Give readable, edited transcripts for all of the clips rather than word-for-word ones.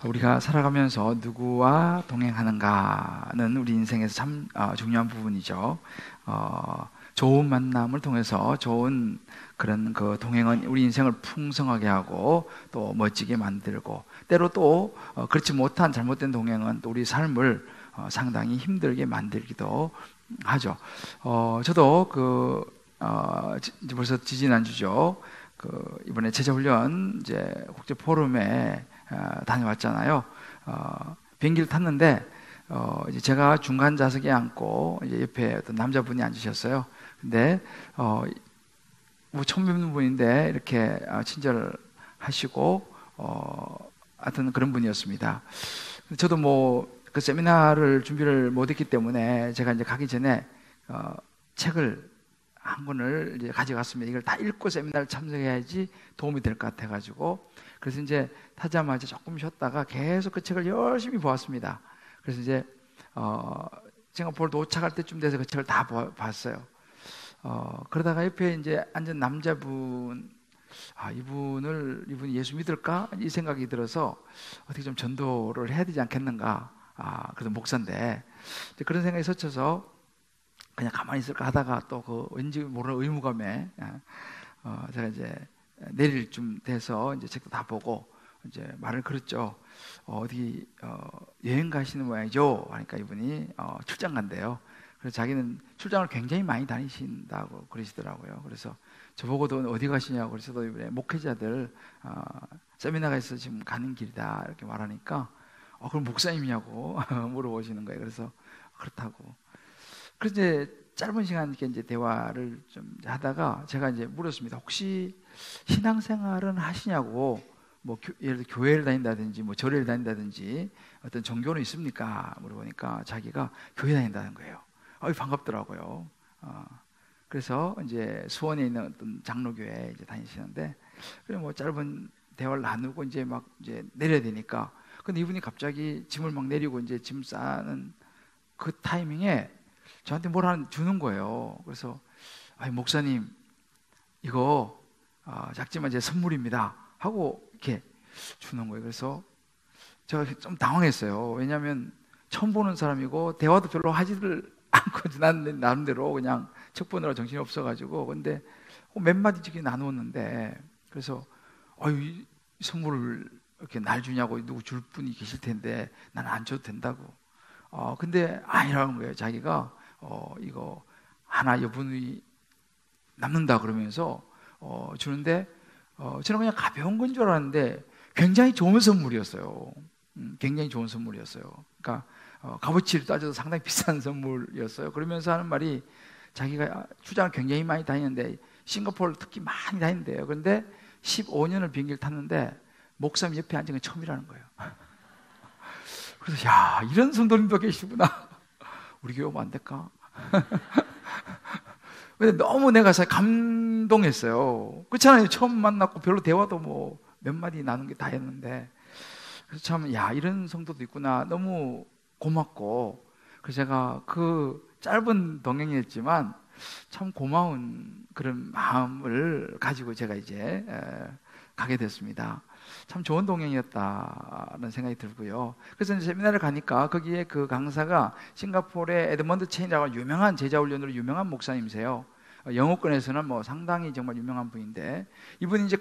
우리가 살아가면서 누구와 동행하는가는 우리 인생에서 참 중요한 부분이죠. 좋은 만남을 통해서 좋은 그런 그 동행은 우리 인생을 풍성하게 하고 또 멋지게 만들고, 때로 또 그렇지 못한 잘못된 동행은 또 우리 삶을 상당히 힘들게 만들기도 하죠. 저도 이제 벌써 지지난주죠. 이번에 제자훈련 이제 국제 포럼에 다녀왔잖아요. 비행기를 탔는데 이제 제가 중간 좌석에 앉고 이제 옆에 어떤 남자분이 앉으셨어요. 근데 뭐 처음 뵙는 분인데 이렇게 친절하시고 하여튼 그런 분이었습니다. 저도 뭐 그 세미나를 준비를 못했기 때문에 제가 이제 가기 전에 책을 한 권을 이제 가져갔습니다. 이걸 다 읽고 세미나를 참석해야지 도움이 될 것 같아가지고, 그래서 이제 타자마자 조금 쉬었다가 계속 그 책을 열심히 보았습니다. 그래서 이제 싱가포르 도착할 때쯤 돼서 그 책을 다 봤어요. 그러다가 옆에 이제 앉은 남자분, 이분이 예수 믿을까? 이 생각이 들어서 어떻게 좀 전도를 해야 되지 않겠는가? 그래도 목사인데 그런 생각이 스쳐서 그냥 가만히 있을까 하다가 또 그 왠지 모르는 의무감에 제가 이제 내릴 쯤 돼서 이제 책도 다 보고 이제 말을 걸었죠. 어디 여행 가시는 모양이죠? 하니까 이분이 출장 간대요. 그래서 자기는 출장을 굉장히 많이 다니신다고 그러시더라고요. 그래서 저보고도 어디 가시냐고, 그래서 이번에 목회자들 세미나가 있어 지금 가는 길이다 이렇게 말하니까 그럼 목사님이냐고 물어보시는 거예요. 그래서 그렇다고. 그래서 이제 짧은 시간 이렇게 이제 대화를 좀 하다가 제가 이제 물었습니다. 혹시 신앙생활은 하시냐고, 뭐 예를 들어 교회를 다닌다든지 뭐 절을 다닌다든지 어떤 종교는 있습니까? 물어보니까 자기가 교회 다닌다는 거예요. 반갑더라고요. 그래서 이제 수원에 있는 어떤 장로교회에 이제 다니시는데, 그래 뭐 짧은 대화를 나누고 이제 막 이제 내려야 되니까, 근데 이분이 갑자기 짐을 막 내리고 이제 짐 싸는 그 타이밍에 저한테 뭘 하나 주는 거예요. 그래서 목사님 이거 작지만 제 선물입니다 하고 이렇게 주는 거예요. 그래서 제가 좀 당황했어요. 왜냐하면 처음 보는 사람이고 대화도 별로 하지를 않고 난 나름대로 그냥 책 보느라 정신이 없어가지고, 근데 몇 마디씩 나누었는데, 그래서 이 선물을 이렇게 날 주냐고, 누구 줄 분이 계실 텐데 나는 안 줘도 된다고. 근데 아니라는 거예요. 자기가 이거 하나 여분이 남는다 그러면서 주는데, 저는 그냥 가벼운 건 줄 알았는데 굉장히 좋은 선물이었어요. 굉장히 좋은 선물이었어요. 그러니까 값어치를 따져서 상당히 비싼 선물이었어요. 그러면서 하는 말이, 자기가 출장을 굉장히 많이 다니는데 싱가포르를 특히 많이 다닌대요. 그런데 15년을 비행기를 탔는데 목사님 옆에 앉은 건 처음이라는 거예요. 그래서 이런 성도님도 계시구나. 우리 교회 오면 안 될까? 근데 너무 내가 감동했어요. 그렇잖아요. 처음 만났고 별로 대화도 뭐 몇 마디 나눈 게 다였는데, 그래서 참 이런 성도도 있구나. 너무 고맙고, 그래서 제가 그 짧은 동행이었지만 참 고마운 그런 마음을 가지고 제가 이제 가게 됐습니다. 참 좋은 동행이었다는 생각이 들고요. 그래서 이제 세미나를 가니까 거기에 그 강사가 싱가포르의 에드먼드 체인이라고 유명한 제자훈련으로 유명한 목사님이세요. 영어권에서는 뭐 상당히 정말 유명한 분인데, 이분이 이제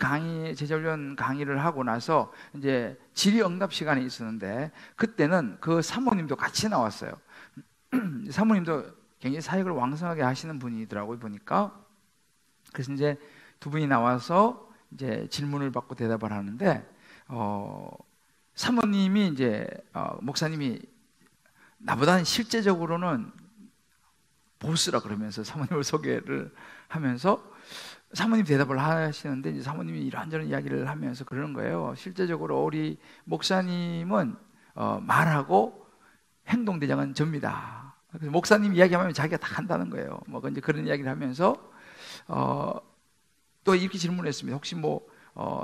제자훈련 강의를 하고 나서 이제 질의응답 시간이 있었는데, 그때는 그 사모님도 같이 나왔어요. 사모님도 굉장히 사역을 왕성하게 하시는 분이더라고요, 보니까. 그래서 이제 두 분이 나와서 이제 질문을 받고 대답을 하는데, 사모님이 이제 목사님이 나보다는 실제적으로는 보스라 그러면서 사모님을 소개를 하면서 사모님 대답을 하시는데, 이제 사모님이 이런저런 이야기를 하면서 그러는 거예요. 실제적으로 우리 목사님은 말하고 행동 대장은 접니다. 그래서 목사님 이야기하면 자기가 다 한다는 거예요. 뭐 이제 그런 이야기를 하면서 또 이렇게 질문했습니다. 혹시 뭐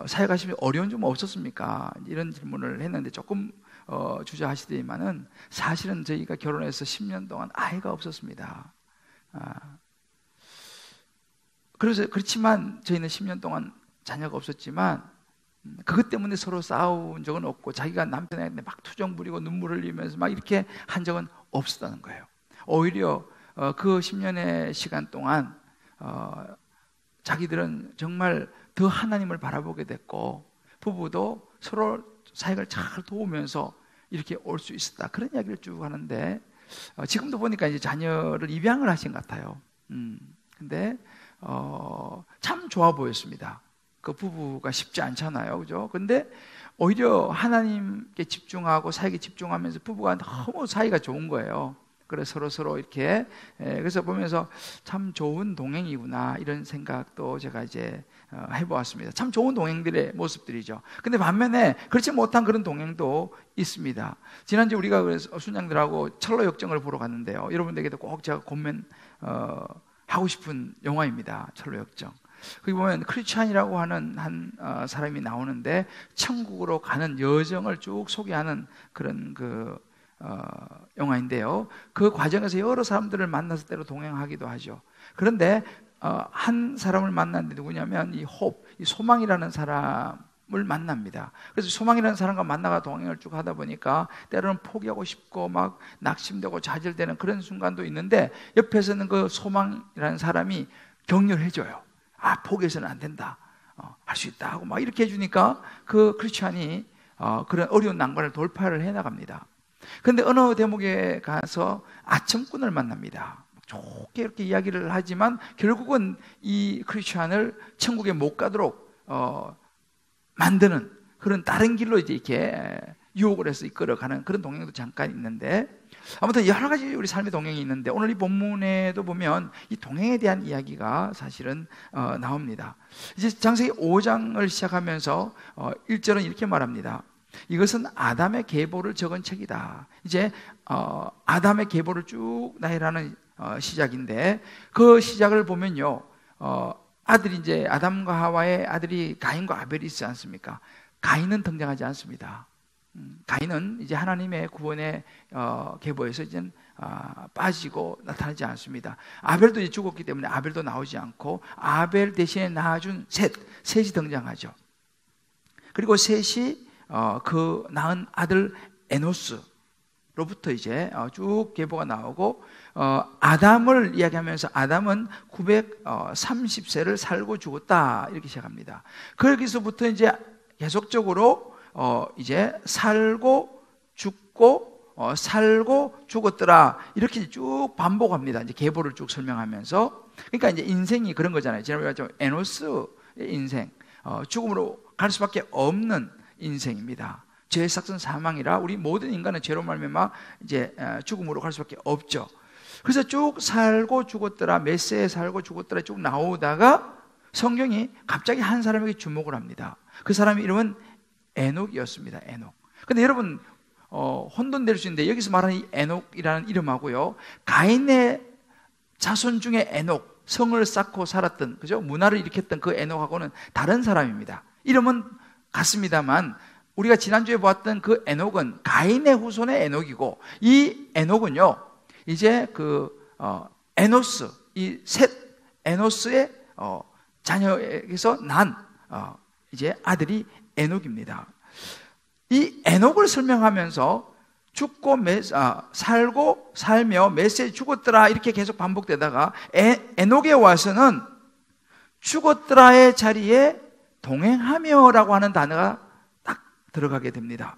사역하시면 어려운 점 없었습니까? 이런 질문을 했는데 조금 주저하시더니만은, 사실은 저희가 결혼해서 10년 동안 아이가 없었습니다. 그래서 그렇지만 저희는 10년 동안 자녀가 없었지만 그것 때문에 서로 싸운 적은 없고 자기가 남편한테 막 투정 부리고 눈물 흘리면서 막 이렇게 한 적은 없었다는 거예요. 오히려 그 10년의 시간 동안 자기들은 정말 더 하나님을 바라보게 됐고 부부도 서로 사역을 잘 도우면서 이렇게 올 수 있었다. 그런 이야기를 쭉 하는데 지금도 보니까 이제 자녀를 입양을 하신 것 같아요. 근데 참 좋아 보였습니다. 그 부부가 쉽지 않잖아요, 그죠? 근데 오히려 하나님께 집중하고 사역에 집중하면서 부부가 너무 사이가 좋은 거예요. 그래서 서로 이렇게 그래서 보면서 참 좋은 동행이구나 이런 생각도 제가 이제 해보았습니다. 참 좋은 동행들의 모습들이죠. 근데 반면에 그렇지 못한 그런 동행도 있습니다. 지난주 우리가 그래서 순양들하고 철로 역정을 보러 갔는데요. 여러분들에게도 꼭 제가 권면 하고 싶은 영화입니다. 철로 역정. 거기 보면 크리스찬이라고 하는 한 사람이 나오는데 천국으로 가는 여정을 쭉 소개하는 그런 영화인데요. 그 과정에서 여러 사람들을 만나서 때로 동행하기도 하죠. 그런데 한 사람을 만났는데 누구냐면 이 소망이라는 사람을 만납니다. 그래서 소망이라는 사람과 만나가 동행을 쭉 하다 보니까 때로는 포기하고 싶고 막 낙심되고 좌절되는 그런 순간도 있는데 옆에서는 그 소망이라는 사람이 격려해줘요. 포기해서는 안 된다. 할 수 있다 하고 막 이렇게 해주니까 그 크리스찬이 그런 어려운 난관을 돌파를 해나갑니다. 그런데 어느 대목에 가서 아첨꾼을 만납니다. 좋게 이렇게 이야기를 하지만 결국은 이 크리스찬을 천국에 못 가도록 만드는 그런 다른 길로 이제 이렇게 유혹을 해서 이끌어가는 그런 동행도 잠깐 있는데 아무튼 여러 가지 우리 삶의 동행이 있는데 오늘 이 본문에도 보면 이 동행에 대한 이야기가 사실은 나옵니다. 이제 창세기 5장을 시작하면서 1절은 이렇게 말합니다. 이것은 아담의 계보를 적은 책이다. 이제 아담의 계보를 쭉 나열하는 시작인데 그 시작을 보면요, 아들이 이제 아담과 하와의 아들이 가인과 아벨이 있지 않습니까? 가인은 등장하지 않습니다. 가인은 이제 하나님의 구원의 계보에서 이제 빠지고 나타나지 않습니다. 아벨도 이제 죽었기 때문에 아벨도 나오지 않고 아벨 대신에 낳아준 셋이 등장하죠. 그리고 셋이 그 낳은 아들 에노스로부터 이제 쭉 계보가 나오고 아담을 이야기하면서 아담은 930세를 살고 죽었다 이렇게 시작합니다. 거기서부터 이제 계속적으로 이제 살고 죽고 살고 죽었더라 이렇게 쭉 반복합니다. 이제 계보를 쭉 설명하면서 그러니까 이제 인생이 그런 거잖아요. 지난번에 좀 에노스의 인생 죽음으로 갈 수밖에 없는 인생입니다. 죄의 삭은 사망이라 우리 모든 인간은 죄로 말미암아 이제 죽음으로 갈 수밖에 없죠. 그래서 쭉 살고 죽었더라, 몇 세에 살고 죽었더라 쭉 나오다가 성경이 갑자기 한 사람에게 주목을 합니다. 그 사람의 이름은 에녹이었습니다. 에녹. 근데 여러분 혼돈될 수 있는데 여기서 말하는 이 에녹이라는 이름하고요, 가인의 자손 중에 에녹, 성을 쌓고 살았던, 그죠? 문화를 일으켰던 그 에녹하고는 다른 사람입니다. 이름은 같습니다만 우리가 지난주에 보았던 그 에녹은 가인의 후손의 에녹이고 이 에녹은요 이제 에노스, 이 셋 에노스의 자녀에게서 난 이제 아들이 에녹입니다. 이 에녹을 설명하면서 죽고 살고 살며 몇 세 죽었더라 이렇게 계속 반복되다가 에녹에 와서는 죽었더라의 자리에 동행하며라고 하는 단어가 딱 들어가게 됩니다.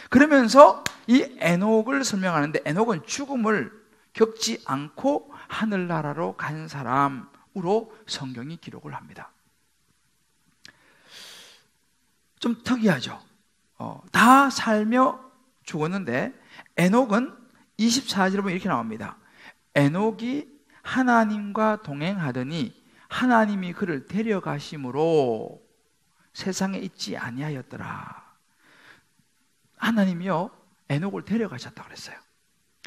그러면서 이 에녹을 설명하는데 에녹은 죽음을 겪지 않고 하늘나라로 간 사람으로 성경이 기록을 합니다. 좀 특이하죠. 다 살며 죽었는데 에녹은 24절에 보면 이렇게 나옵니다. 에녹이 하나님과 동행하더니 하나님이 그를 데려가심으로 세상에 있지 아니하였더라. 하나님이요 에녹을 데려가셨다고 그랬어요.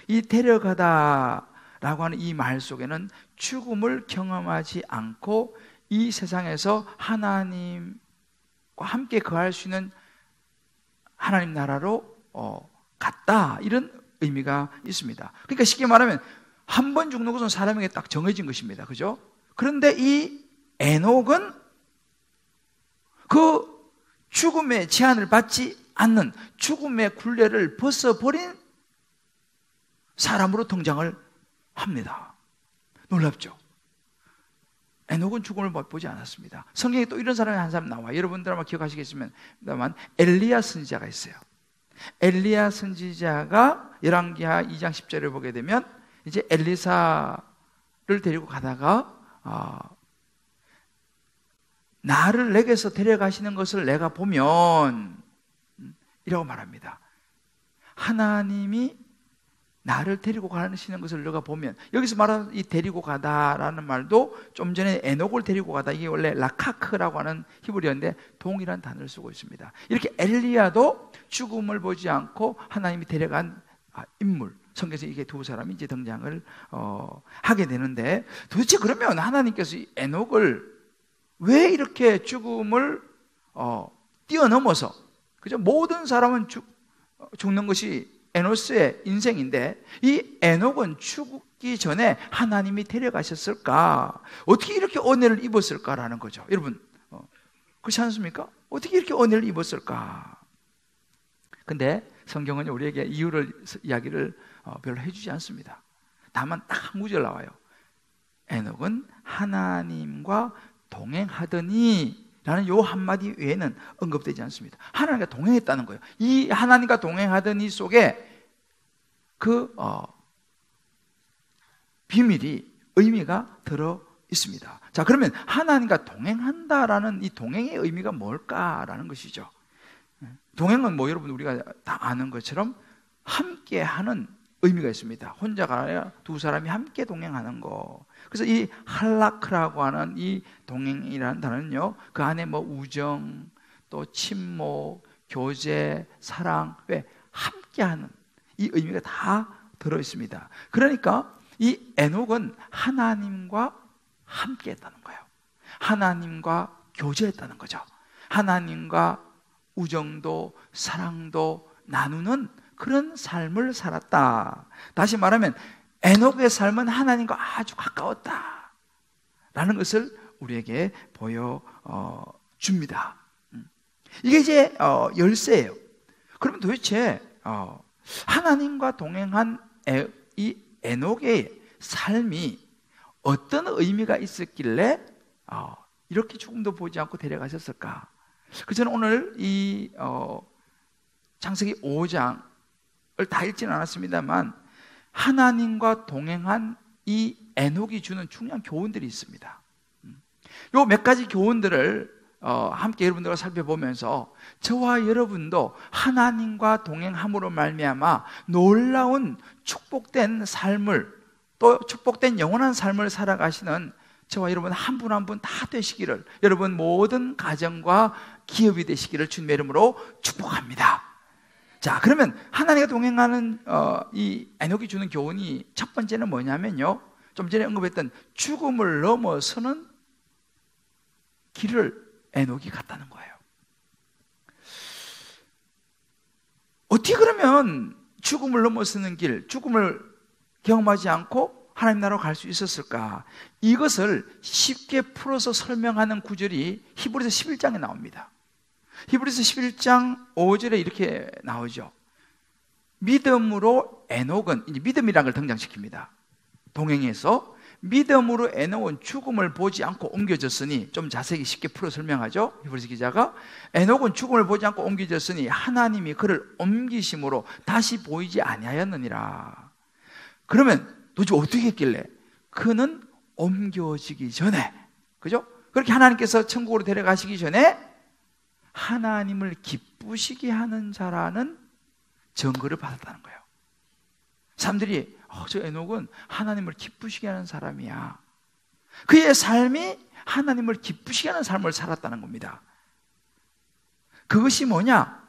이 데려가다라고 하는 이 말 속에는 죽음을 경험하지 않고 이 세상에서 하나님과 함께 거할 수 있는 하나님 나라로 갔다 이런 의미가 있습니다. 그러니까 쉽게 말하면 한 번 죽는 것은 사람에게 딱 정해진 것입니다. 그죠? 그런데 이 에녹은 그 죽음의 제한을 받지 않는 죽음의 굴레를 벗어버린 사람으로 등장을 합니다. 놀랍죠? 에녹은 죽음을 보지 않았습니다. 성경에 또 이런 사람이 한 사람 나와요. 여러분들 아마 기억하시겠지만 엘리야 선지자가 있어요. 엘리야 선지자가 열왕기하 2장 10절을 보게 되면 이제 엘리사를 데리고 가다가 나를 내게서 데려가시는 것을 내가 보면 이라고 말합니다. 하나님이 나를 데리고 가시는 것을 내가 보면, 여기서 말하는 이 데리고 가다라는 말도 좀 전에 에녹을 데리고 가다, 이게 원래 라카크라고 하는 히브리어인데 동일한 단어를 쓰고 있습니다. 이렇게 엘리야도 죽음을 보지 않고 하나님이 데려간 인물, 성경에서 이게 두 사람이 이제 등장을 하게 되는데, 도대체 그러면 하나님께서 이 에녹을 왜 이렇게 죽음을 뛰어넘어서, 그죠? 모든 사람은 죽는 것이 에노스의 인생인데 이 에녹은 죽기 전에 하나님이 데려가셨을까? 어떻게 이렇게 은혜를 입었을까라는 거죠. 여러분, 그렇지 않습니까? 어떻게 이렇게 은혜를 입었을까? 근데 성경은 우리에게 이야기를 별로 해주지 않습니다. 다만 딱 한 구절 나와요. 에녹은 하나님과 동행하더니 라는 요 한마디 외에는 언급되지 않습니다. 하나님과 동행했다는 거예요. 이 하나님과 동행하더니 속에 그 비밀이, 의미가 들어 있습니다. 자, 그러면 하나님과 동행한다라는 이 동행의 의미가 뭘까라는 것이죠. 동행은 뭐 여러분 우리가 다 아는 것처럼 함께하는 의미가 있습니다. 혼자가 아니라 두 사람이 함께 동행하는 거. 그래서 이 할라크라고 하는 이 동행이라는 단어는요, 그 안에 뭐 우정, 또 침묵, 교제, 사랑, 왜 함께하는 이 의미가 다 들어 있습니다. 그러니까 이 에녹은 하나님과 함께했다는 거예요. 하나님과 교제했다는 거죠. 하나님과 우정도 사랑도 나누는 그런 삶을 살았다. 다시 말하면 에녹의 삶은 하나님과 아주 가까웠다 라는 것을 우리에게 보여줍니다. 이게 이제 열쇠예요. 그러면 도대체 하나님과 동행한 이 에녹의 삶이 어떤 의미가 있었길래 이렇게 죽음도 보지 않고 데려가셨을까? 그래서 저는 오늘 이 창세기 5장을 다 읽지는 않았습니다만 하나님과 동행한 이 에녹이 주는 중요한 교훈들이 있습니다. 요 몇 가지 교훈들을 함께 여러분들과 살펴보면서 저와 여러분도 하나님과 동행함으로 말미암아 놀라운 축복된 삶을, 또 축복된 영원한 삶을 살아가시는 저와 여러분 한 분 한 분 다 되시기를, 여러분 모든 가정과 기업이 되시기를 주님의 이름으로 축복합니다. 자, 그러면 하나님과 동행하는 이 에녹이 주는 교훈이 첫 번째는 뭐냐면요, 좀 전에 언급했던 죽음을 넘어서는 길을 에녹이 갔다는 거예요. 어떻게 그러면 죽음을 넘어서는 길, 죽음을 경험하지 않고 하나님 나라로 갈 수 있었을까? 이것을 쉽게 풀어서 설명하는 구절이 히브리서 11장에 나옵니다. 히브리서 11장 5절에 이렇게 나오죠. 믿음으로 에녹은, 이제 믿음이라는 걸 등장시킵니다. 동행해서 믿음으로 에녹은 죽음을 보지 않고 옮겨졌으니, 좀 자세히 쉽게 풀어 설명하죠. 히브리서 기자가 에녹은 죽음을 보지 않고 옮겨졌으니 하나님이 그를 옮기심으로 다시 보이지 아니하였느니라. 그러면 도대체 어떻게 했길래? 그는 옮겨지기 전에, 그죠? 그렇게 하나님께서 천국으로 데려가시기 전에 하나님을 기쁘시게 하는 자라는 증거를 받았다는 거예요. 사람들이 저 에녹은 하나님을 기쁘시게 하는 사람이야. 그의 삶이 하나님을 기쁘시게 하는 삶을 살았다는 겁니다. 그것이 뭐냐?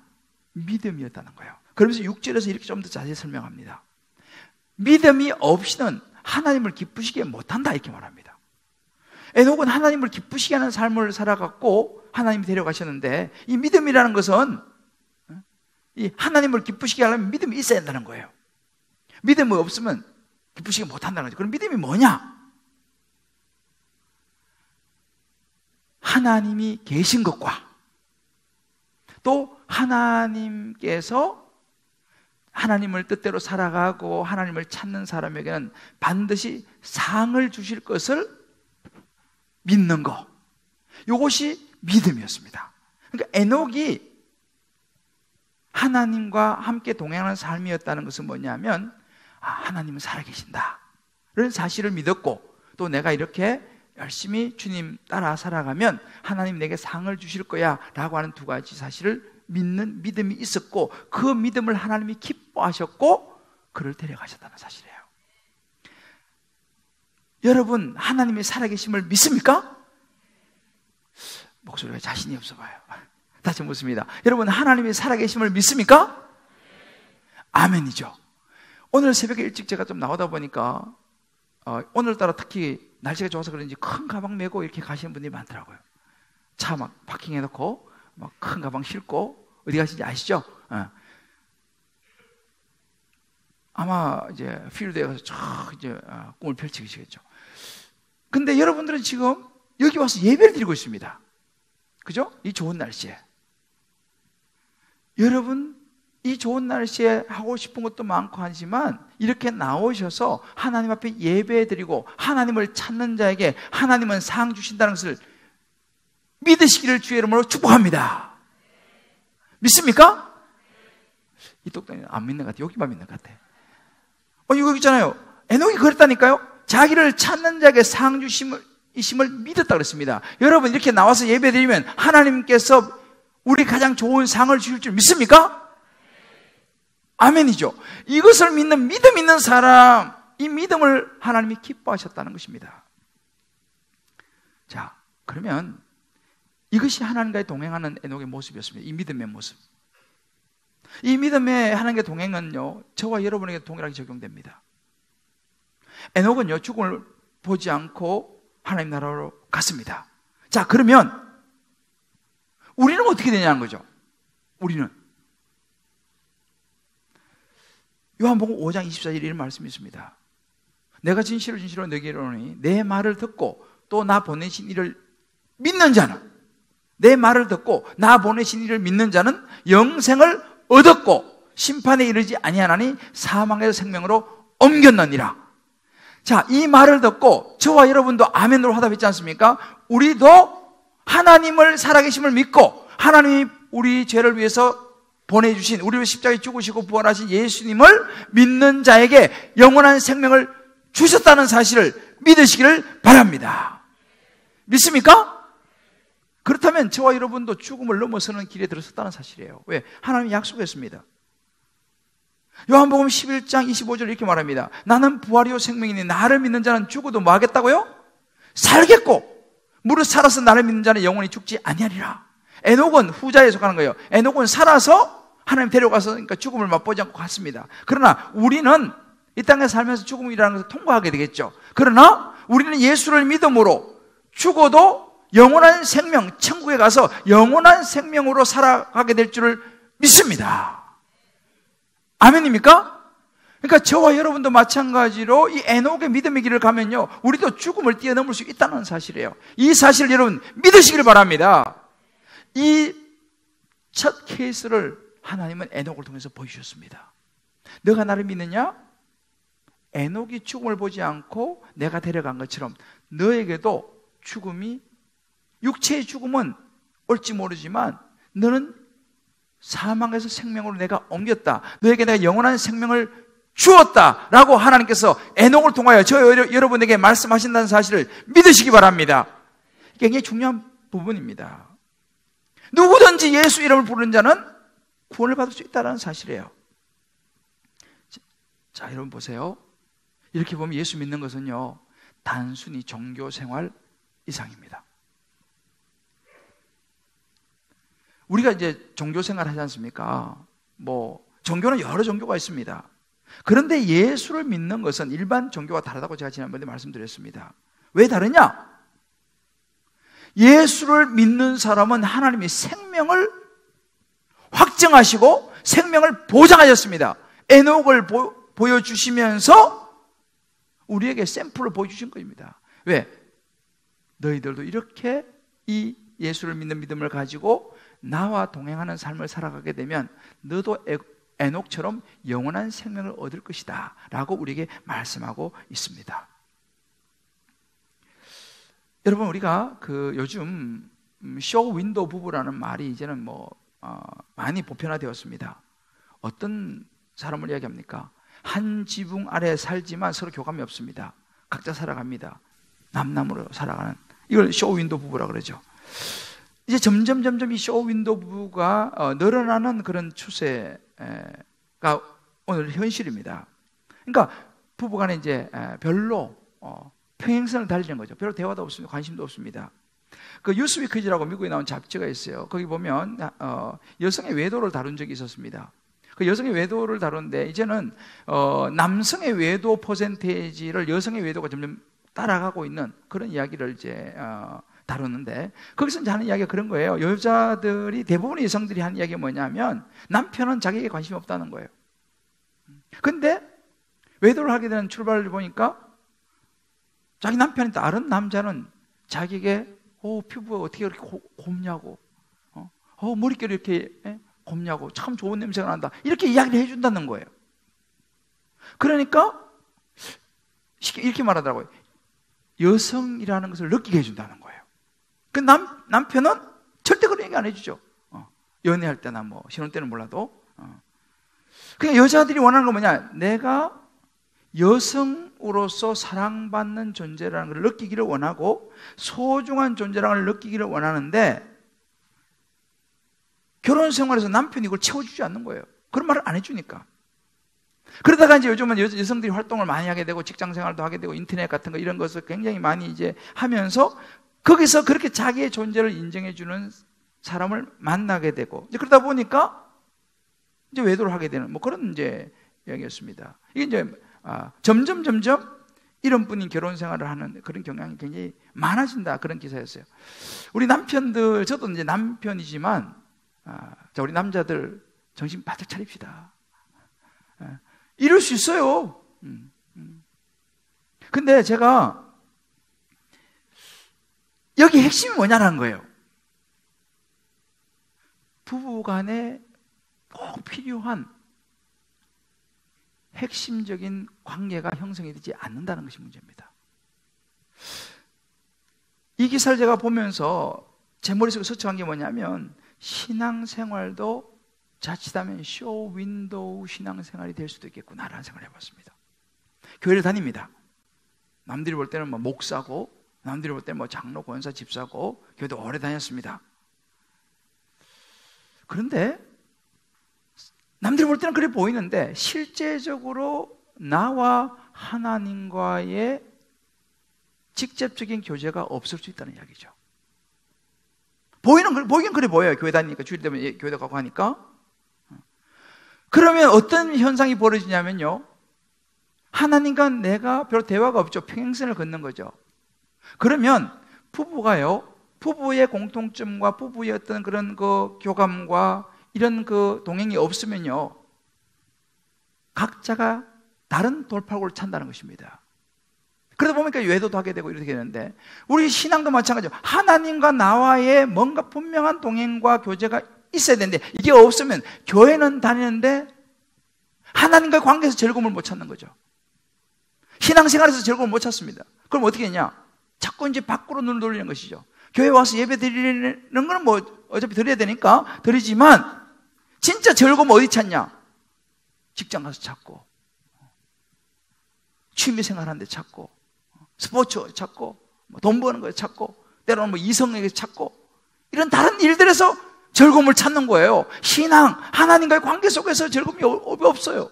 믿음이었다는 거예요. 그러면서 6절에서 이렇게 좀 더 자세히 설명합니다. 믿음이 없이는 하나님을 기쁘시게 못한다, 이렇게 말합니다. 에녹은 하나님을 기쁘시게 하는 삶을 살아갔고 하나님이 데려가셨는데, 이 믿음이라는 것은 이 하나님을 기쁘시게 하려면 믿음이 있어야 한다는 거예요. 믿음이 없으면 기쁘시게 못한다는 거죠. 그럼 믿음이 뭐냐? 하나님이 계신 것과 또 하나님께서 하나님을 뜻대로 살아가고 하나님을 찾는 사람에게는 반드시 상을 주실 것을 믿는 거, 이것이 믿음이었습니다. 그러니까 에녹이 하나님과 함께 동행하는 삶이었다는 것은 뭐냐면, 하나님은 살아계신다는 사실을 믿었고, 또 내가 이렇게 열심히 주님 따라 살아가면 하나님 내게 상을 주실 거야 라고 하는 두 가지 사실을 믿는 믿음이 있었고, 그 믿음을 하나님이 기뻐하셨고 그를 데려가셨다는 사실이에요. 여러분, 하나님이 살아계심을 믿습니까? 목소리가 자신이 없어 봐요. 다시 묻습니다. 여러분, 하나님이 살아계심을 믿습니까? 아멘이죠. 오늘 새벽에 일찍 제가 좀 나오다 보니까 오늘따라 특히 날씨가 좋아서 그런지 큰 가방 메고 이렇게 가시는 분들이 많더라고요. 차 막 파킹해놓고 막 큰 가방 싣고 어디 가시는지 아시죠? 아마 이제 필드에 가서 쫙 이제 꿈을 펼치시겠죠. 근데 여러분들은 지금 여기 와서 예배를 드리고 있습니다. 그죠? 이 좋은 날씨에. 여러분, 이 좋은 날씨에 하고 싶은 것도 많고 하지만 이렇게 나오셔서 하나님 앞에 예배드리고 하나님을 찾는 자에게 하나님은 상 주신다는 것을 믿으시기를 주의 이름으로 축복합니다. 믿습니까? 이 똑똑이는 안 믿는 것 같아요. 여기만 믿는 것 같아요. 이거 있잖아요. 에녹이 그랬다니까요. 자기를 찾는 자에게 상 주심을 믿었다 그랬습니다. 여러분, 이렇게 나와서 예배드리면 하나님께서 우리 가장 좋은 상을 주실 줄 믿습니까? 아멘이죠. 이것을 믿는 믿음 있는 사람, 이 믿음을 하나님이 기뻐하셨다는 것입니다. 자, 그러면 이것이 하나님과의 동행하는 에녹의 모습이었습니다. 이 믿음의 모습. 이 믿음의 하나님과 동행은요, 저와 여러분에게 동일하게 적용됩니다. 에녹은요, 죽음을 보지 않고 하나님 나라로 갔습니다. 자, 그러면 우리는 어떻게 되냐는 거죠. 우리는 요한복음 5장 24절 이런 말씀이 있습니다. 내가 진실로 너에게 이르노니 내 말을 듣고 또 나 보내신 이를 믿는 자는, 내 말을 듣고 나 보내신 이를 믿는 자는 영생을 얻었고 심판에 이르지 아니하나니 사망에서 생명으로 옮겼느니라. 자, 이 말을 듣고 저와 여러분도 아멘으로 화답했지 않습니까? 우리도 하나님을 살아계심을 믿고 하나님이 우리 죄를 위해서 보내주신, 우리를 십자가에 죽으시고 부활하신 예수님을 믿는 자에게 영원한 생명을 주셨다는 사실을 믿으시기를 바랍니다. 믿습니까? 그렇다면 저와 여러분도 죽음을 넘어서는 길에 들어섰다는 사실이에요. 왜? 하나님이 약속했습니다. 요한복음 11장 25절 이렇게 말합니다. 나는 부활이요 생명이니 나를 믿는 자는 죽어도 뭐 하겠다고요? 살겠고 무릇 살아서 나를 믿는 자는 영원히 죽지 아니하리라. 에녹은 후자에 속하는 거예요. 에녹은 살아서 하나님 데려가서 그러니까 죽음을 맛보지 않고 갔습니다. 그러나 우리는 이 땅에 살면서 죽음이라는 것을 통과하게 되겠죠. 그러나 우리는 예수를 믿음으로 죽어도 영원한 생명, 천국에 가서 영원한 생명으로 살아가게 될 줄을 믿습니다. 아멘입니까? 그러니까 저와 여러분도 마찬가지로 이 에녹의 믿음의 길을 가면요, 우리도 죽음을 뛰어넘을 수 있다는 사실이에요. 이 사실을 여러분 믿으시길 바랍니다. 이 첫 케이스를 하나님은 에녹을 통해서 보여주셨습니다. 너가 나를 믿느냐? 에녹이 죽음을 보지 않고 내가 데려간 것처럼 너에게도 죽음이, 육체의 죽음은 올지 모르지만 너는 사망에서 생명으로 내가 옮겼다, 너에게 내가 영원한 생명을 주었다 라고 하나님께서 에녹을 통하여 여러분에게 말씀하신다는 사실을 믿으시기 바랍니다. 굉장히 중요한 부분입니다. 누구든지 예수 이름을 부르는 자는 구원을 받을 수 있다는 사실이에요. 자, 여러분 보세요. 이렇게 보면 예수 믿는 것은요, 단순히 종교 생활 이상입니다. 우리가 이제 종교 생활 하지 않습니까? 종교는 여러 종교가 있습니다. 그런데 예수를 믿는 것은 일반 종교와 다르다고 제가 지난번에 말씀드렸습니다. 왜 다르냐? 예수를 믿는 사람은 하나님이 생명을 확정하시고 생명을 보장하셨습니다. 에녹을 보여주시면서 우리에게 샘플을 보여주신 겁니다. 왜? 너희들도 이렇게 이 예수를 믿는 믿음을 가지고 나와 동행하는 삶을 살아가게 되면 너도 에녹처럼 영원한 생명을 얻을 것이다 라고 우리에게 말씀하고 있습니다. 여러분, 우리가 요즘 쇼 윈도우 부부라는 말이 이제는 많이 보편화되었습니다. 어떤 사람을 이야기합니까? 한 지붕 아래 살지만 서로 교감이 없습니다. 각자 살아갑니다. 남남으로 살아가는, 이걸 쇼 윈도우 부부라 그러죠. 이제 점점 이 쇼 윈도우 부부가 늘어나는 그런 추세가 오늘 현실입니다. 그러니까 부부간에 이제 별로 평행선을 달리는 거죠. 별로 대화도 없습니다. 관심도 없습니다. 그 뉴스위크지라고 미국에 나온 잡지가 있어요. 거기 보면 여성의 외도를 다룬 적이 있었습니다. 그 여성의 외도를 다루는데 이제는 남성의 외도 퍼센테이지를 여성의 외도가 점점 따라가고 있는 그런 이야기를 이제 다루는데, 거기서 이제 하는 이야기가 그런 거예요. 여자들이, 대부분의 여성들이 하는 이야기가 뭐냐면 남편은 자기에게 관심이 없다는 거예요. 근데 외도를 하게 되는 출발을 보니까 자기 남편이 다른 남자는 자기에게 피부가 어떻게 그렇게 곱냐고, 머릿결이 이렇게 곱냐고, 참 좋은 냄새가 난다, 이렇게 이야기를 해준다는 거예요. 그러니까 이렇게 말하더라고요. 여성이라는 것을 느끼게 해준다는 거예요. 그 남편은 절대 그런 얘기 안 해주죠. 연애할 때나 신혼 때는 몰라도. 그러니까 여자들이 원하는 건 뭐냐? 내가 여성으로서 사랑받는 존재라는 걸 느끼기를 원하고 소중한 존재라는 걸 느끼기를 원하는데, 결혼 생활에서 남편이 이걸 채워주지 않는 거예요. 그런 말을 안 해주니까. 그러다가 이제 요즘은 여성들이 활동을 많이 하게 되고 직장 생활도 하게 되고 인터넷 같은 거 이런 것을 굉장히 많이 이제 하면서 거기서 그렇게 자기의 존재를 인정해주는 사람을 만나게 되고, 이제 그러다 보니까 이제 외도를 하게 되는 그런 이제 이야기였습니다. 이게 이제 점점 이런 분이 결혼 생활을 하는 그런 경향이 굉장히 많아진다, 그런 기사였어요. 우리 남편들, 저도 이제 남편이지만 우리 남자들 정신 바짝 차립시다. 이럴 수 있어요. 근데 제가 여기 핵심이 뭐냐는 거예요. 부부 간에 꼭 필요한 핵심적인 관계가 형성이 되지 않는다는 것이 문제입니다. 이 기사를 제가 보면서 제 머릿속에 스쳐간 게 뭐냐면, 신앙생활도 자칫하면 쇼 윈도우 신앙생활이 될 수도 있겠구나라는 생각을 해봤습니다. 교회를 다닙니다. 남들이 볼 때는 목사고, 남들이 볼 때는 장로, 권사, 집사고, 교회도 오래 다녔습니다. 그런데 남들이 볼 때는 그래 보이는데 실제적으로 나와 하나님과의 직접적인 교제가 없을 수 있다는 이야기죠. 보이긴 그래 보여요. 교회 다니니까, 주일 되면 교회도 가고 하니까. 그러면 어떤 현상이 벌어지냐면요, 하나님과 내가 별로 대화가 없죠. 평행선을 걷는 거죠. 그러면 부부의 공통점과 부부의 어떤 그런 교감과 이런 동행이 없으면요, 각자가 다른 돌파구를 찾는다는 것입니다. 그러다 보니까 외도도 하게 되고 이렇게 되는데, 우리 신앙도 마찬가지죠. 하나님과 나와의 뭔가 분명한 동행과 교제가 있어야 되는데, 이게 없으면 교회는 다니는데 하나님과의 관계에서 즐거움을 못 찾는 거죠. 신앙생활에서 즐거움을 못 찾습니다. 그럼 어떻게 했냐? 자꾸 이제 밖으로 눈을 돌리는 것이죠. 교회 와서 예배 드리는 건 어차피 드려야 되니까 드리지만, 진짜 즐거움 어디 찾냐? 직장 가서 찾고, 취미생활 하는데 찾고, 스포츠 찾고, 돈 버는 거에 찾고, 때로는 이성에게 찾고, 이런 다른 일들에서 즐거움을 찾는 거예요. 신앙, 하나님과의 관계 속에서 즐거움이 없어요.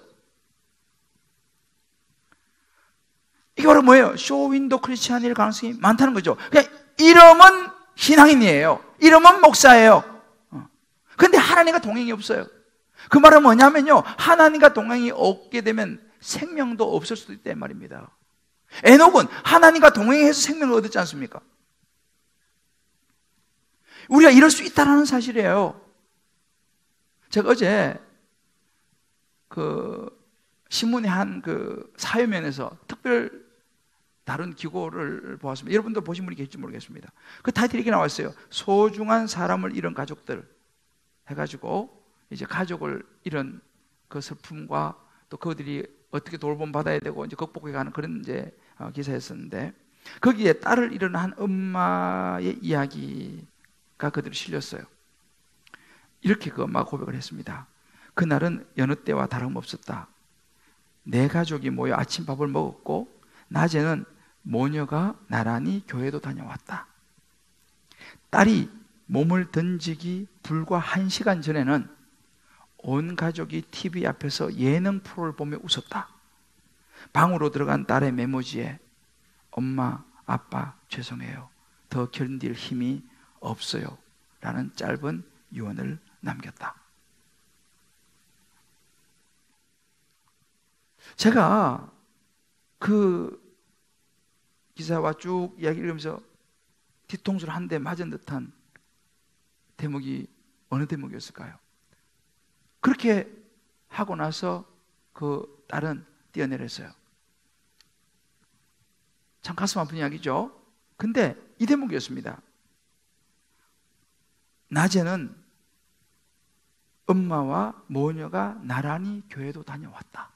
이게 바로 뭐예요? 쇼윈도 크리스찬일 가능성이 많다는 거죠. 그냥 이름은 신앙인이에요. 이름은 목사예요. 그런데 하나님과 동행이 없어요. 그 말은 뭐냐면요, 하나님과 동행이 없게 되면 생명도 없을 수도 있단 말입니다. 에녹은 하나님과 동행해서 생명을 얻었지 않습니까? 우리가 이럴 수 있다는 사실이에요. 제가 어제 신문의 한 사회면에서 특별 다른 기고를 보았습니다. 여러분도 보신 분이 계실지 모르겠습니다. 그 타이틀이 이렇게 나왔어요. 소중한 사람을 잃은 가족들. 해가지고 이제 가족을 잃은 그 슬픔과 또 그들이 어떻게 돌봄 받아야 되고 이제 극복해가는 그런 이제 기사였었는데, 거기에 딸을 잃은 한 엄마의 이야기가 그대로 실렸어요. 이렇게 그 엄마가 고백을 했습니다. 그날은 여느 때와 다름없었다. 내 가족이 모여 아침밥을 먹었고 낮에는 모녀가 나란히 교회도 다녀왔다. 딸이 몸을 던지기 불과 1시간 전에는 온 가족이 TV 앞에서 예능 프로를 보며 웃었다. 방으로 들어간 딸의 메모지에 엄마, 아빠 죄송해요. 더 견딜 힘이 없어요. 라는 짧은 유언을 남겼다. 제가 그 기사와 쭉 이야기 읽으면서 뒤통수를 한 대 맞은 듯한 대목이 어느 대목이었을까요? 그렇게 하고 나서 그 딸은 뛰어내렸어요. 참 가슴 아픈 이야기죠. 근데 이 대목이었습니다. 낮에는 엄마와 모녀가 나란히 교회도 다녀왔다.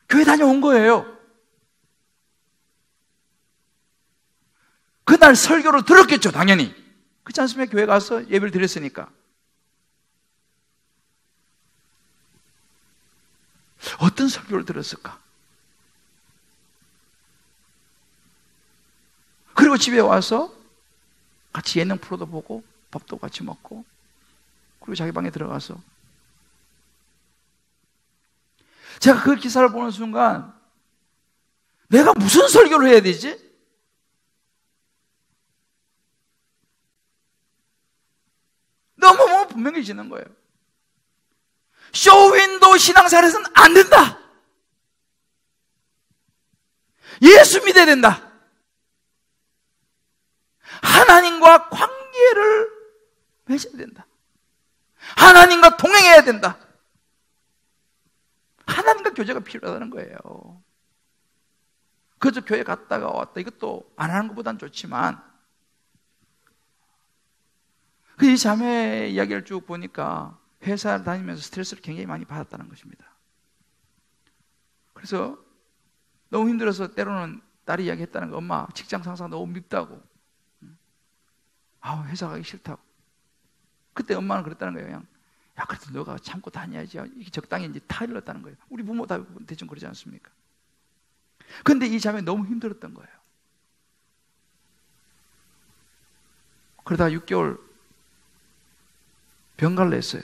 교회 다녀온 거예요. 그날 설교를 들었겠죠, 당연히. 그렇지 않습니까? 교회 가서 예배를 드렸으니까. 어떤 설교를 들었을까? 그리고 집에 와서 같이 예능 프로도 보고 밥도 같이 먹고 그리고 자기 방에 들어가서, 제가 그 기사를 보는 순간 내가 무슨 설교를 해야 되지? 너무 분명해지는 거예요. 쇼윈도 신앙생활에서는 안 된다. 예수 믿어야 된다. 하나님과 관계를 맺어야 된다. 하나님과 동행해야 된다. 하나님과 교제가 필요하다는 거예요. 그저 교회 갔다가 왔다 이것도 안 하는 것보단 좋지만, 이 자매 이야기를 쭉 보니까 회사를 다니면서 스트레스를 굉장히 많이 받았다는 것입니다. 그래서 너무 힘들어서 때로는 딸이 이야기했다는 거, 엄마 직장 상사가 너무 밉다고, 회사 가기 싫다고. 그때 엄마는 그랬다는 거예요. 그냥 야, 그래도 너가 참고 다녀야지. 이게 적당히 이제 타일을 했다는 거예요. 우리 부모 다 대충 그러지 않습니까? 근데 이 자매 너무 힘들었던 거예요. 그러다가 6개월 병가를 했어요.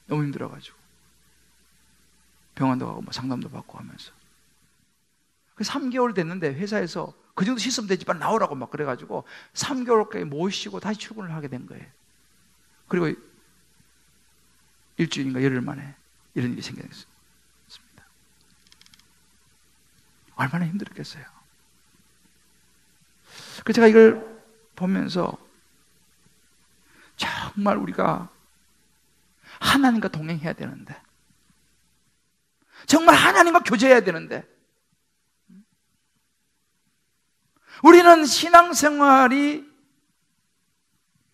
너무 힘들어가지고 병원도 가고 상담도 받고 하면서. 3개월 됐는데 회사에서 그 정도 씻으면 되지 빨리 나오라고 막 그래가지고 3개월까지 모시고 다시 출근을 하게 된 거예요. 그리고 일주일인가 열흘 만에 이런 일이 생겼습니다. 얼마나 힘들었겠어요. 그래서 제가 이걸 보면서 정말 우리가 하나님과 동행해야 되는데, 정말 하나님과 교제해야 되는데, 우리는 신앙생활이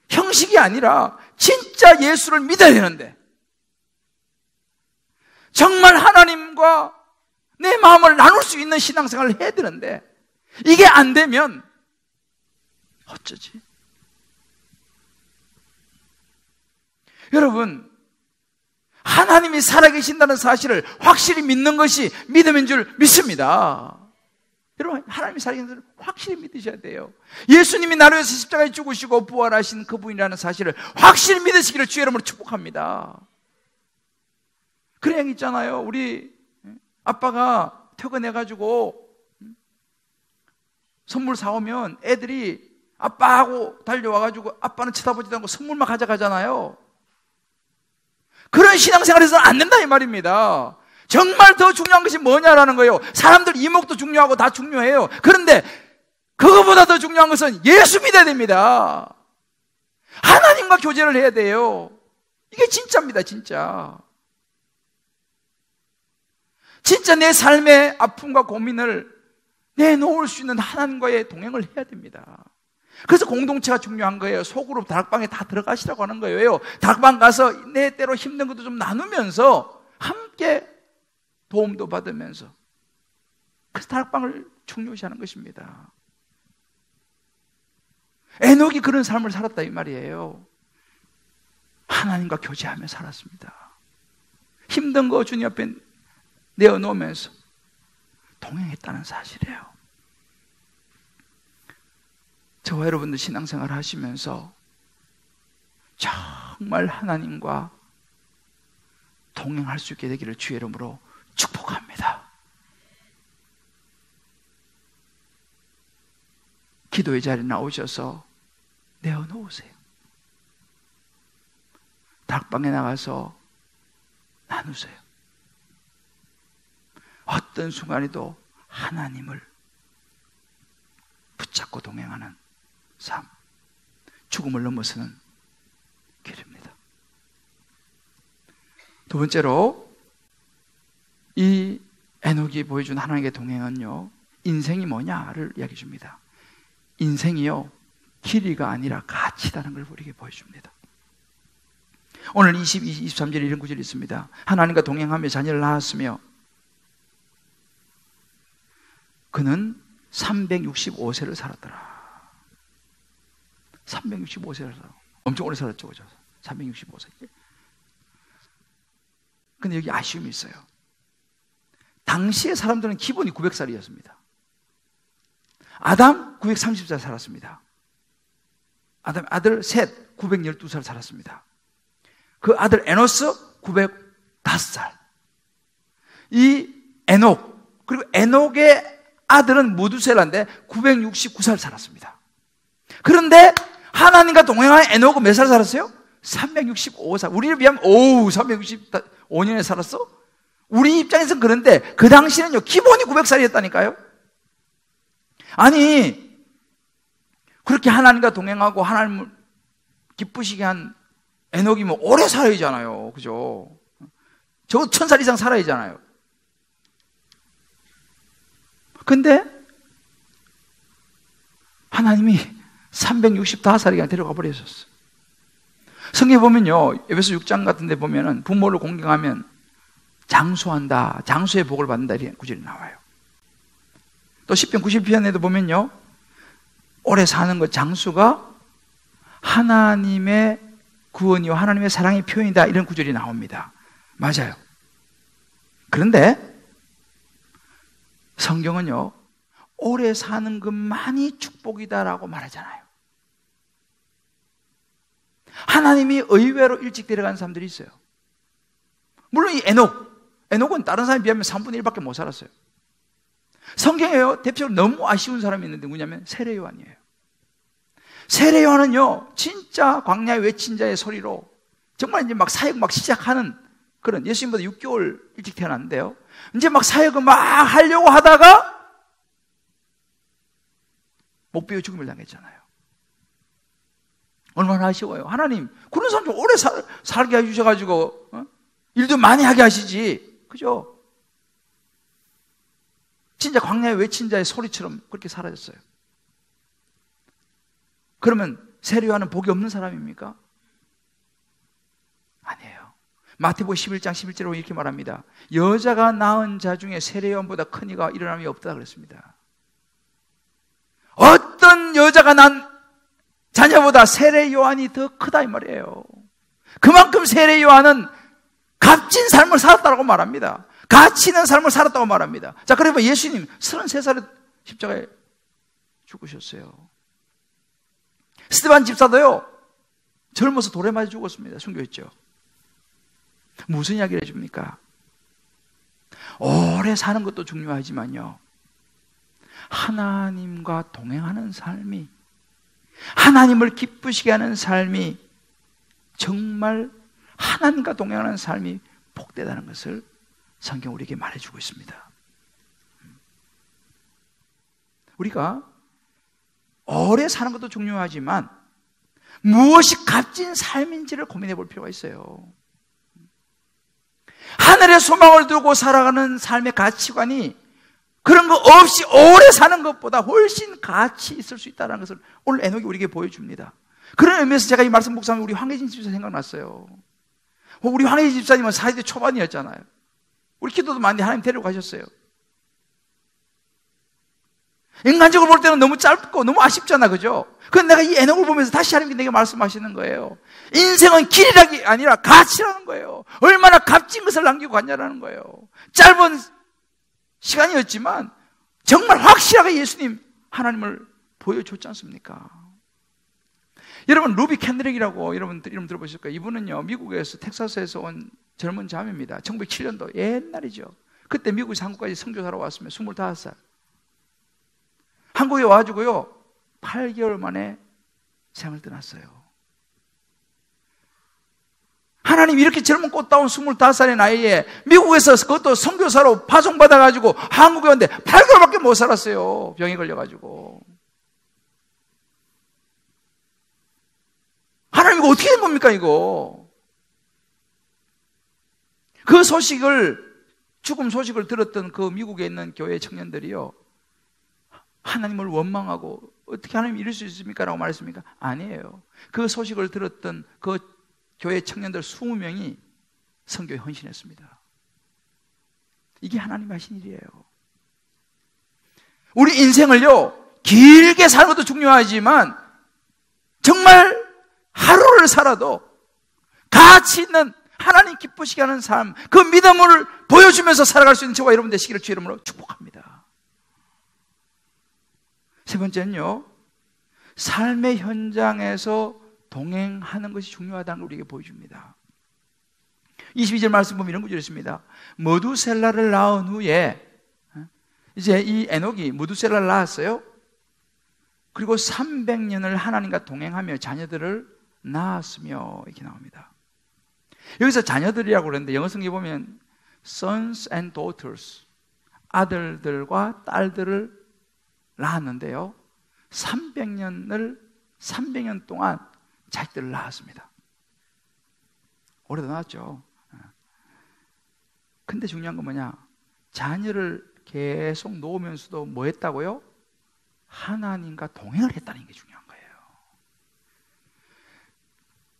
형식이 아니라 진짜 예수를 믿어야 되는데, 정말 하나님과 내 마음을 나눌 수 있는 신앙생활을 해야 되는데, 이게 안 되면 어쩌지? 여러분, 하나님이 살아계신다는 사실을 확실히 믿는 것이 믿음인 줄 믿습니다. 여러분, 하나님이 살아계신다는 사실을 확실히 믿으셔야 돼요. 예수님이 나를 위해서 십자가에 죽으시고 부활하신 그분이라는 사실을 확실히 믿으시기를 주의 이름으로 축복합니다. 그런 얘기 있잖아요. 우리 아빠가 퇴근해가지고 선물 사오면 애들이 아빠하고 달려와가지고 아빠는 쳐다보지도 않고 선물만 가져가잖아요. 그런 신앙생활에서는 안 된다 이 말입니다. 정말 더 중요한 것이 뭐냐라는 거예요. 사람들 이목도 중요하고 다 중요해요. 그런데 그거보다 더 중요한 것은 예수 믿어야 됩니다. 하나님과 교제를 해야 돼요. 이게 진짜입니다, 진짜. 진짜 내 삶의 아픔과 고민을 내놓을 수 있는 하나님과의 동행을 해야 됩니다. 그래서 공동체가 중요한 거예요. 속으로 다락방에 다 들어가시라고 하는 거예요. 다락방 가서 내 때로 힘든 것도 좀 나누면서 함께 도움도 받으면서, 그래서 다락방을 중요시하는 것입니다. 에녹이 그런 삶을 살았다 이 말이에요. 하나님과 교제하며 살았습니다. 힘든 거 주님 앞에 내어놓으면서 동행했다는 사실이에요. 저와 여러분들 신앙생활 하시면서 정말 하나님과 동행할 수 있게 되기를 주의 이름으로 축복합니다. 기도의 자리에 나오셔서 내어놓으세요. 닭방에 나가서 나누세요. 어떤 순간에도 하나님을 붙잡고 동행하는 삶, 죽음을 넘어서는 길입니다. 두 번째로 이 에녹이 보여준 하나님의 동행은요, 인생이 뭐냐를 이야기해 줍니다. 인생이요, 길이가 아니라 가치다는 걸 우리에게 보여줍니다. 오늘 22, 23절에 이런 구절이 있습니다. 하나님과 동행하며 자녀를 낳았으며 그는 365세를 살았더라. 365세를 살았다. 엄청 오래 살았죠, 그죠? 365세. 근데 여기 아쉬움이 있어요. 당시의 사람들은 기본이 900살이었습니다. 아담 930살 살았습니다. 아담 아들 셋 912살 살았습니다. 그 아들 에노스 905살. 이 에녹, 그리고 에녹의 아들은 무두셀라인데 969살 살았습니다. 그런데 하나님과 동행한 에녹은 몇 살 살았어요? 365살. 우리를 비하면 365년에 살았어? 우리 입장에서는 그런데 그 당시는요, 기본이 900살이었다니까요. 아니, 그렇게 하나님과 동행하고 하나님을 기쁘시게 한 에녹이 뭐 오래 살아야잖아요. 그죠? 적어도 1000살 이상 살아야잖아요. 근데 하나님이 365살이나 데려가 버리셨어요. 성경에 보면요, 에베소 6장 같은 데 보면은 부모를 공경하면 장수한다, 장수의 복을 받는다 이런 구절이 나와요. 또 10편 90편에도 보면요, 오래 사는 것 장수가 하나님의 구원이요 하나님의 사랑의 표현이다 이런 구절이 나옵니다. 맞아요. 그런데 성경은요, 오래 사는 것만이 축복이다라고 말하잖아요. 하나님이 의외로 일찍 데려간 사람들이 있어요. 물론 이 에녹은 다른 사람에 비하면 3분의 1밖에 못 살았어요. 성경에요, 대표적으로 너무 아쉬운 사람이 있는데 누구냐면 세례 요한이에요. 세례 요한은요, 진짜 광야에 외친 자의 소리로 정말 이제 막 사역 막 시작하는 그런, 예수님보다 6개월 일찍 태어났는데요, 이제 막 사역을 막 하려고 하다가 못 배워 죽음을 당했잖아요. 얼마나 아쉬워요. 하나님, 그런 사람 좀 오래 살게 해주셔가지고 일도 많이 하게 하시지, 그죠? 진짜 광야에 외친 자의 소리처럼 그렇게 사라졌어요. 그러면 세례 요한은 복이 없는 사람입니까? 아니에요. 마태복음 11장 11절로 이렇게 말합니다. 여자가 낳은 자 중에 세례 요한보다 큰 이가 일어남이 없다 그랬습니다. 어떤 여자가 낳은 자녀보다 세례 요한이 더 크다 이 말이에요. 그만큼 세례 요한은 값진 삶을 살았다고 말합니다. 가치 있는 삶을 살았다고 말합니다. 자, 그러면 예수님 33살에 십자가에 죽으셨어요. 스데반 집사도요, 젊어서 돌에 맞아 죽었습니다. 순교했죠. 무슨 이야기를 해줍니까? 오래 사는 것도 중요하지만요, 하나님과 동행하는 삶이, 하나님을 기쁘시게 하는 삶이, 정말 하나님과 동행하는 삶이 복되다는 것을 성경 우리에게 말해주고 있습니다. 우리가 오래 사는 것도 중요하지만 무엇이 값진 삶인지를 고민해 볼 필요가 있어요. 하늘의 소망을 두고 살아가는 삶의 가치관이 그런 거 없이 오래 사는 것보다 훨씬 가치 있을 수 있다는 것을 오늘 에녹이 우리에게 보여줍니다. 그런 의미에서 제가 이 말씀 묵상하면 우리 황혜진 집사 생각났어요. 우리 황혜진 집사님은 40대 초반이었잖아요. 우리 기도도 많이 하나님 데려가셨어요. 인간적으로 볼 때는 너무 짧고 너무 아쉽잖아, 그죠? 그런데 내가 이 에녹을 보면서 다시 하나님께 내게 말씀하시는 거예요. 인생은 길이라기 아니라 가치라는 거예요. 얼마나 값진 것을 남기고 갔냐라는 거예요. 짧은 시간이었지만 정말 확실하게 예수님 하나님을 보여줬지 않습니까? 여러분, 루비 캔드릭이라고 여러분 이름 들어보실 거예요. 이분은요, 미국에서 텍사스에서 온 젊은 자매입니다. 1907년도 옛날이죠. 그때 미국에서 한국까지 선교사로 왔으면 25살. 한국에 와가지고요 8개월 만에 생을 떠났어요. 하나님 이렇게 젊은 꽃다운 25살의 나이에 미국에서 그것도 선교사로 파송받아가지고 한국에 왔는데 8개월밖에 못 살았어요. 병에 걸려가지고. 하나님 이거 어떻게 된 겁니까 이거? 그 죽음 소식을 들었던 그 미국에 있는 교회 청년들이요, 하나님을 원망하고 어떻게 하나님 이럴 수 있습니까? 라고 말했습니까? 아니에요. 그 소식을 들었던 그 교회 청년들 20명이 선교에 헌신했습니다. 이게 하나님 하신 일이에요. 우리 인생을요 길게 사는 것도 중요하지만 정말 하루를 살아도 가치 있는 하나님 기쁘시게 하는 삶, 그 믿음을 보여주면서 살아갈 수 있는 저와 여러분 되시기를 주의 이름으로 축복합니다. 세 번째는요, 삶의 현장에서 동행하는 것이 중요하다는 걸 우리에게 보여줍니다. 22절 말씀 보면 이런 구절이 있습니다. 무두셀라를 낳은 후에 이제 이 에녹이 무두셀라를 낳았어요. 그리고 300년을 하나님과 동행하며 자녀들을 낳았으며 이렇게 나옵니다. 여기서 자녀들이라고 그러는데 영어 성경에 보면 sons and daughters, 아들들과 딸들을 낳았는데요 300년 동안 자식들을 낳았습니다. 오래도 낳았죠. 근데 중요한 건 뭐냐, 자녀를 계속 놓으면서도 뭐 했다고요? 하나님과 동행을 했다는 게 중요한 거예요.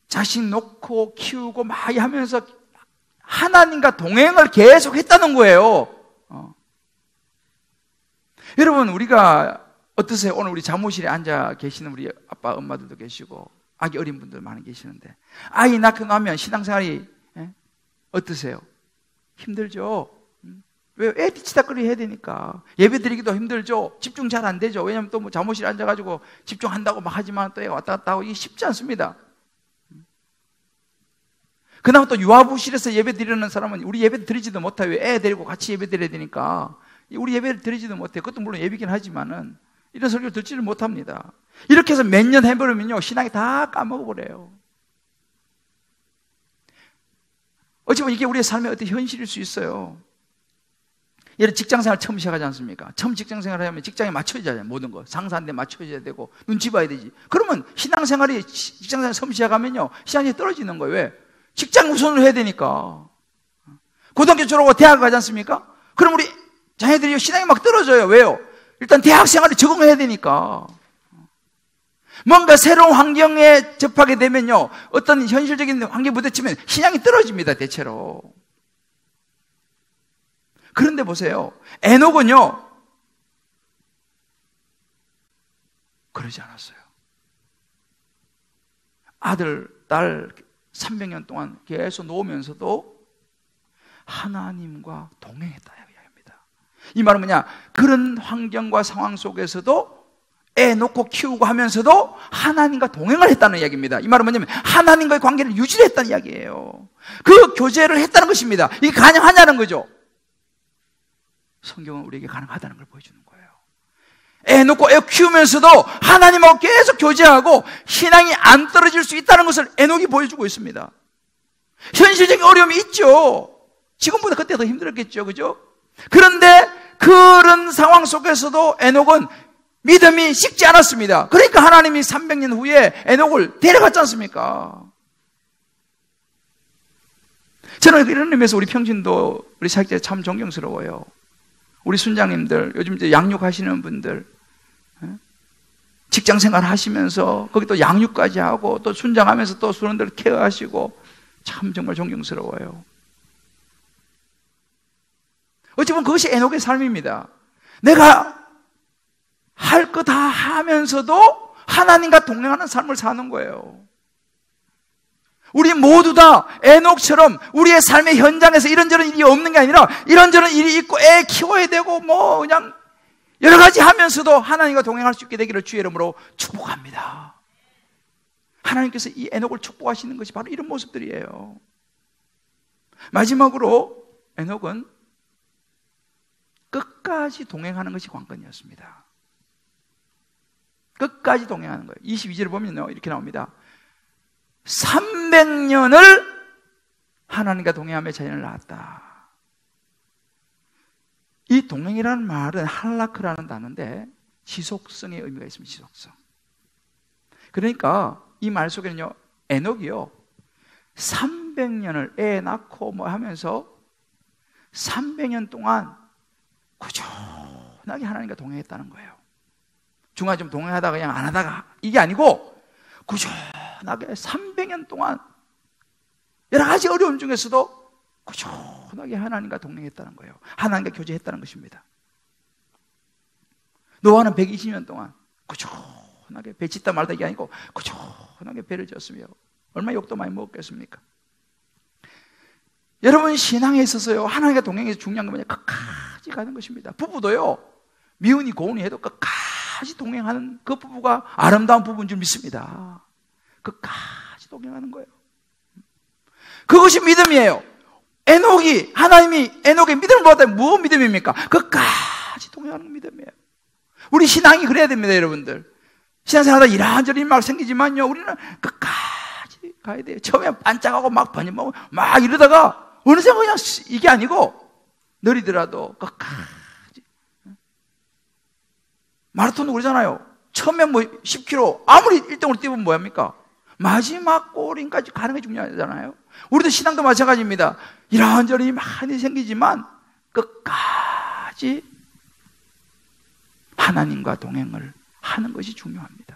자식 놓고 키우고 많이 하면서 하나님과 동행을 계속 했다는 거예요. 여러분, 우리가 어떠세요? 오늘 우리 사무실에 앉아 계시는 우리 아빠, 엄마들도 계시고 아기 어린 분들 많이 계시는데, 아이 낳고 나면 신앙생활이 어떠세요? 힘들죠? 왜? 애 뒤치다거리 해야 되니까. 예배 드리기도 힘들죠? 집중 잘 안 되죠? 왜냐하면 또 뭐 사무실에 앉아가지고 집중한다고 막 하지만 또 애가 왔다 갔다 하고 이게 쉽지 않습니다. 그나마 또 유아부실에서 예배 드리는 사람은 우리 예배 드리지도 못해요. 애 데리고 같이 예배 드려야 되니까 우리 예배를 드리지도 못해요. 그것도 물론 예배긴 하지만은 이런 설교를 듣지를 못합니다. 이렇게 해서 몇 년 해버리면요 신앙이 다 까먹어버려요. 어찌보면 이게 우리의 삶의 어떤 현실일 수 있어요. 예를 직장생활 처음 시작하지 않습니까? 처음 직장생활을 하면 직장에 맞춰야 되잖아요. 모든 거 상사한테 맞춰야 되고 눈치 봐야 되지. 그러면 신앙생활이 직장생활 처음 시작하면요 신앙이 떨어지는 거예요. 왜? 직장 우선을 해야 되니까. 고등학교 졸업하고 대학 가지 않습니까? 그럼 우리 자녀들이 신앙이 막 떨어져요. 왜요? 일단 대학 생활에 적응을 해야 되니까. 뭔가 새로운 환경에 접하게 되면요 어떤 현실적인 환경에 부딪히면 신앙이 떨어집니다. 대체로. 그런데 보세요, 에녹은요 그러지 않았어요. 아들, 딸 300년 동안 계속 놓으면서도 하나님과 동행했다 이야기합니다. 이 말은 뭐냐, 그런 환경과 상황 속에서도 애 놓고 키우고 하면서도 하나님과 동행을 했다는 이야기입니다. 이 말은 뭐냐면 하나님과의 관계를 유지했다는 이야기예요. 그 교제를 했다는 것입니다. 이게 가능하냐는 거죠. 성경은 우리에게 가능하다는 걸 보여주는 거예요. 애 놓고 애 키우면서도 하나님하고 계속 교제하고 신앙이 안 떨어질 수 있다는 것을 에녹이 보여주고 있습니다. 현실적인 어려움이 있죠. 지금보다 그때 더 힘들었겠죠, 그죠? 그런데 그런 상황 속에서도 에녹은 믿음이 식지 않았습니다. 그러니까 하나님이 300년 후에 에녹을 데려갔지 않습니까? 저는 이런 의미에서 우리 평신도 우리 사역자 참 존경스러워요. 우리 순장님들, 요즘 이제 양육하시는 분들, 직장 생활 하시면서 거기 또 양육까지 하고 또 순장하면서 또 수련들 케어하시고 참 정말 존경스러워요. 어찌 보면 그것이 에녹의 삶입니다. 내가 할 거 다 하면서도 하나님과 동행하는 삶을 사는 거예요. 우리 모두 다 에녹처럼 우리의 삶의 현장에서 이런저런 일이 없는 게 아니라 이런저런 일이 있고 애 키워야 되고 뭐 그냥 여러 가지 하면서도 하나님과 동행할 수 있게 되기를 주의 이름으로 축복합니다. 하나님께서 이 에녹을 축복하시는 것이 바로 이런 모습들이에요. 마지막으로 에녹은 끝까지 동행하는 것이 관건이었습니다. 끝까지 동행하는 거예요. 22절을 보면요, 이렇게 나옵니다. 300년을 하나님과 동행하며 자녀를 낳았다. 이 동행이라는 말은 할라크라는 단어인데 지속성의 의미가 있습니다. 지속성. 그러니까 이 말 속에는요, 에녹이요 300년을 애 낳고 뭐 하면서 300년 동안 꾸준하게 하나님과 동행했다는 거예요. 중간에 좀 동행하다가 그냥 안 하다가 이게 아니고 꾸준하게 300년 동안 여러 가지 어려움 중에서도 꾸준하게 하나님과 동행했다는 거예요. 하나님과 교제했다는 것입니다. 노아는 120년 동안 꾸준하게 배 짓다 말다 이게 아니고 꾸준하게 배를 지었으며 얼마나 욕도 많이 먹었겠습니까? 여러분 신앙에 있어서요 하나님과 동행해서 중요한 건 뭐냐? 끝까지 가는 것입니다. 부부도요 미운이 고운이 해도 끝까지 동행하는 그 부부가 아름다운 부부인 줄 믿습니다. 끝까지 동행하는 거예요. 그것이 믿음이에요. 하나님이 에녹의 믿음을 보았다면 무엇 믿음입니까? 끝까지 동행하는 믿음이에요. 우리 신앙이 그래야 됩니다, 여러분들. 신앙생활하다 이런저런 막 생기지만요, 우리는 끝까지 가야 돼요. 처음에 반짝하고 막 번쩍하고 막 이러다가 어느새 그냥 이게 아니고 느리더라도 끝까지. 마라톤도 그러잖아요. 처음에 뭐 10km 아무리 1등으로 뛰면 뭐합니까? 마지막 골인까지 가는 게 중요하잖아요. 우리도 신앙도 마찬가지입니다. 이런저런 많이 생기지만 끝까지 하나님과 동행을 하는 것이 중요합니다.